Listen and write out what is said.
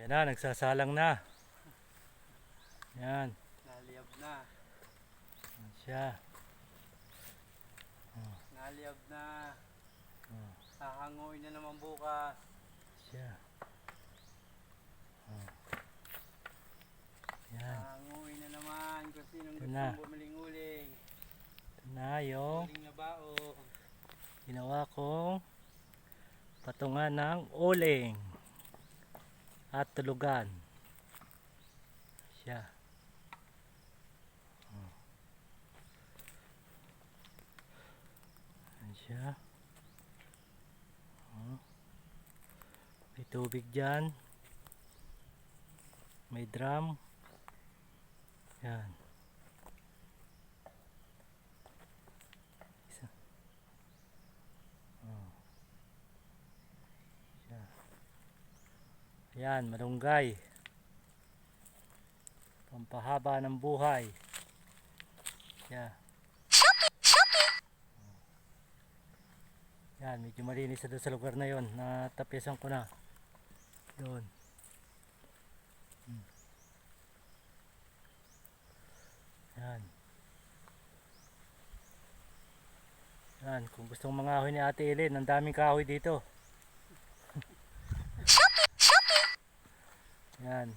Yan na, nagsasalang na. Yan. Naliyab na. Yan siya. Naliyab na. Hahanguin na naman bukas. Siya. Yan. Hahanguin na naman kung sinong Ito na. gustong bumiling-uling. Ito na yung Uling na bao. ginawa kong patungan ng uling at tulugan. Siya. Yan siya. May tubig dyan. May drum. Yan. Isa. Siya. Yan, malunggay. Pampahaba ng buhay. Siya. Yan, medyo malinis na doon sa lugar na yon. Natapyasan ko na. Doon. Yan. Yan, kung gustong mangahoy ni Ate Ellen, ang daming kahoy dito. Yan.